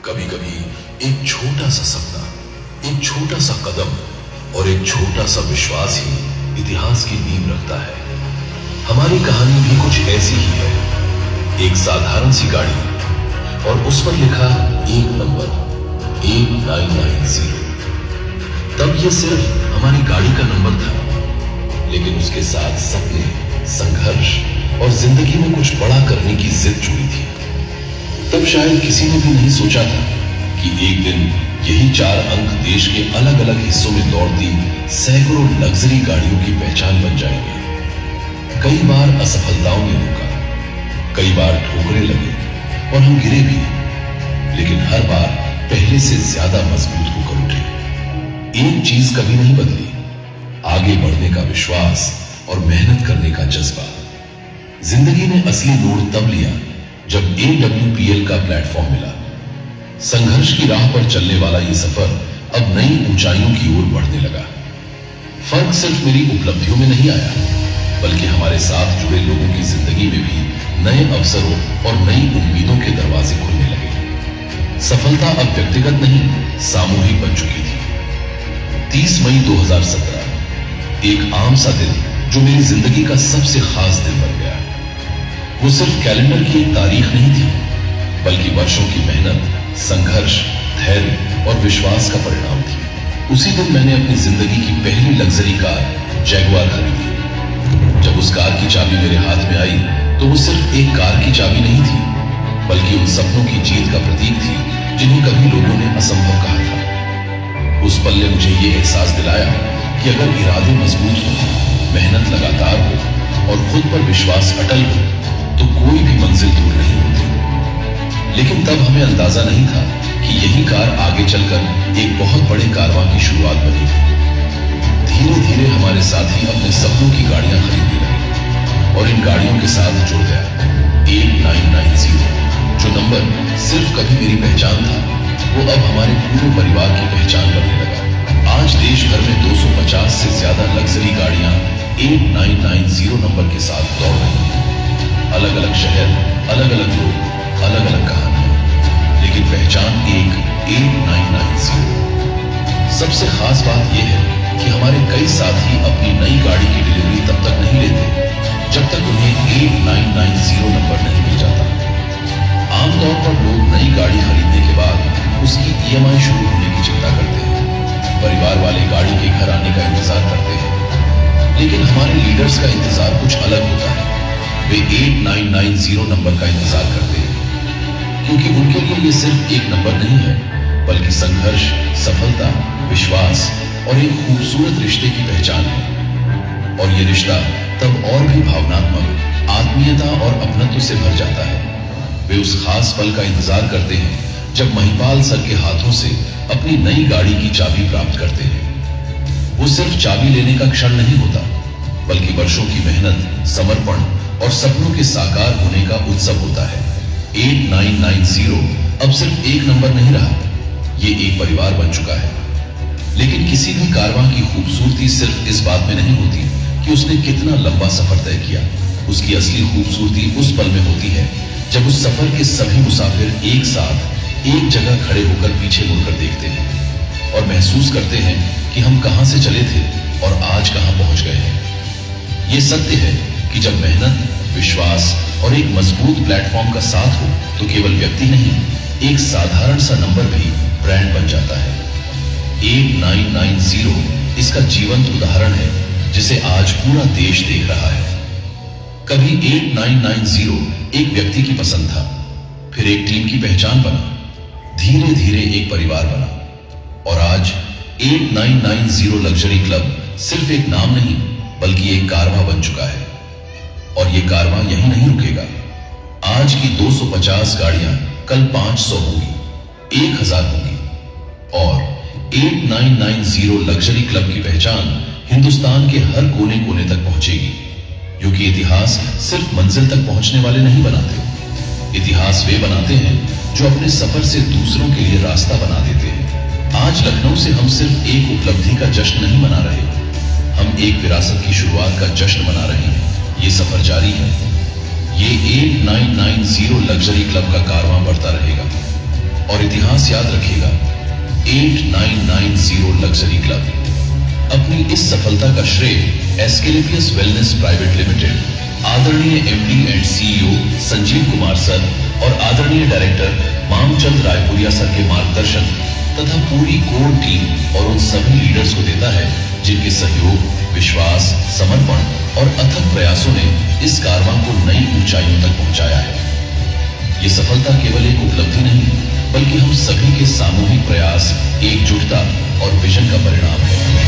कभी कभी एक छोटा सा सपना, एक छोटा सा कदम और एक छोटा सा विश्वास ही इतिहास की नींव रखता है। हमारी कहानी भी कुछ ऐसी ही है। एक साधारण सी गाड़ी और उस पर लिखा एक नंबर 8990। तब यह सिर्फ हमारी गाड़ी का नंबर था, लेकिन उसके साथ सपने, संघर्ष और जिंदगी में कुछ बड़ा करने की जिद जुड़ी थी। तब शायद किसी ने भी नहीं सोचा था कि एक दिन यही 4 अंक देश के अलग अलग हिस्सों में दौड़ती सैकड़ों लग्जरी गाड़ियों की पहचान बन जाएंगे। कई बार असफलताओं ने रोका, कई बार ठोकरें लगे और हम गिरे भी, लेकिन हर बार पहले से ज्यादा मजबूत होकर उठे। एक चीज कभी नहीं बदली, आगे बढ़ने का विश्वास और मेहनत करने का जज्बा। जिंदगी ने असली मोड़ तब लिया जब AWPL का प्लेटफॉर्म मिला। संघर्ष की राह पर चलने वाला यह सफर अब नई ऊंचाइयों की ओर बढ़ने लगा। फर्क सिर्फ मेरी उपलब्धियों में नहीं आया, बल्कि हमारे साथ जुड़े लोगों की जिंदगी में भी नए अवसरों और नई उम्मीदों के दरवाजे खुलने लगे। सफलता अब व्यक्तिगत नहीं, सामूहिक बन चुकी थी। 30 मई 2017, एक आम सा दिन जो मेरी जिंदगी का सबसे खास दिन बन गया। वो सिर्फ कैलेंडर की एक तारीख नहीं थी, बल्कि वर्षों की मेहनत, संघर्ष, धैर्य और विश्वास का परिणाम थी। उसी दिन मैंने अपनी जिंदगी की पहली लग्जरी कार जैगुआर खरीदी। जब उस कार की चाबी मेरे हाथ में आई तो वो सिर्फ एक कार की चाबी नहीं थी, बल्कि उन सपनों की जीत का प्रतीक थी जिन्हें कभी लोगों ने असंभव कहा था। उस पल ने मुझे ये एहसास दिलाया कि अगर इरादे मजबूत हो, मेहनत लगातार हो और खुद पर विश्वास अटल हो तो कोई भी मंजिल दूर नहीं होती। लेकिन तब हमें अंदाजा नहीं था कि यही कार आगे चलकर एक बहुत बड़े कारवां की शुरुआत बनी थी। धीरे धीरे हमारे साथी अपने सपनों की गाड़ियां खरीदने लगे और इन गाड़ियों के साथ जुड़ गया 8990, जो नंबर सिर्फ कभी मेरी पहचान था, वो अब हमारे पूरे परिवार की पहचान बनने लगा। आज देश भर में 250 से ज्यादा लग्जरी गाड़ियां 8990 नंबर के साथ दौड़ रही हैं। अलग अलग शहर, अलग अलग लोग, अलग अलग कहानियां, लेकिन पहचान एक 8990। सबसे खास बात यह है कि हमारे कई साथी अपनी नई गाड़ी की डिलीवरी तब तक नहीं लेते जब तक उन्हें 8990 नंबर नहीं मिल जाता। आमतौर पर लोग नई गाड़ी खरीदने के बाद उसकी EMI शुरू होने की चिंता करते हैं। परिवार वाले गाड़ी के घर आने का इंतजार करते हैं, लेकिन हमारे लीडर्स का इंतजार कुछ अलग होता है। वे 8990 नंबर का इंतजार करते हैं, क्योंकि उनके लिए ये सिर्फ एक नंबर नहीं है, बल्कि संघर्ष, सफलता, विश्वास और एक खूबसूरत रिश्ते की पहचान है। और ये रिश्ता तब और भी भावनात्मक, आत्मीयता और अपनत्व से भर जाता है। वे उस खास पल का इंतजार करते हैं जब महिपाल सर के हाथों से अपनी नई गाड़ी की चाबी प्राप्त करते हैं। वो सिर्फ चाबी लेने का क्षण नहीं होता, बल्कि वर्षों की मेहनत, समर्पण और सपनों के साकार होने का उत्सव होता है। 8990 अब सिर्फ एक नंबर नहीं रहा, ये एक परिवार बन चुका है। लेकिन किसी भी कारवां की खूबसूरती सिर्फ इस बात में नहीं होती कि उसने कितना लंबा सफर तय किया। उसकी असली खूबसूरती उस पल में होती है जब उस सफर के सभी मुसाफिर एक साथ एक जगह खड़े होकर पीछे मुड़कर देखते हैं और महसूस करते हैं कि हम कहां से चले थे और आज कहां पहुंच गए हैं। ये सत्य है कि जब मेहनत, विश्वास और एक मजबूत प्लेटफॉर्म का साथ हो तो केवल व्यक्ति नहीं, एक साधारण सा नंबर भी ब्रांड बन जाता है। 8990 इसका जीवंत उदाहरण है, जिसे आज पूरा देश देख रहा है। कभी 8990 एक व्यक्ति की पसंद था, फिर एक टीम की पहचान बना, धीरे धीरे एक परिवार बना और आज 8990 लग्जरी क्लब सिर्फ एक नाम नहीं, बल्कि एक कारवां बन चुका है। और ये कारवां यहीं नहीं रुकेगा। आज की 250 गाड़ियां कल 500 होंगी, 1000 होंगी और 8990 लग्जरी क्लब की पहचान हिंदुस्तान के हर कोने कोने तक पहुंचेगी। क्योंकि इतिहास सिर्फ मंजिल तक पहुंचने वाले नहीं बनाते, इतिहास वे बनाते हैं जो अपने सफर से दूसरों के लिए रास्ता बना देते हैं। आज लखनऊ से हम सिर्फ एक उपलब्धि का जश्न नहीं मना रहे, हम एक विरासत की शुरुआत का जश्न मना रहे हैं। ये सफर जारी है। ये 8990 लग्जरी क्लब का कारवां बढ़ता रहेगा और इतिहास एड्रेस याद रखिएगा, 8990 लग्जरी क्लब। अपनी इस सफलता का श्रेय एस्केलेपियस वेलनेस प्राइवेट लिमिटेड, आदरणीय MD and CEO Sanjeev Kumar sir और आदरणीय डायरेक्टर मामचंद रायपुरिया सर के मार्गदर्शन तथा पूरी कोर टीम और उन सभी लीडर्स को देता है जिनके सहयोग, विश्वास, समर्पण और अथक प्रयासों ने इस कारवां को नई ऊंचाइयों तक पहुंचाया है। ये सफलता केवल एक उपलब्धि नहीं, बल्कि हम सभी के सामूहिक प्रयास, एकजुटता और विजन का परिणाम है।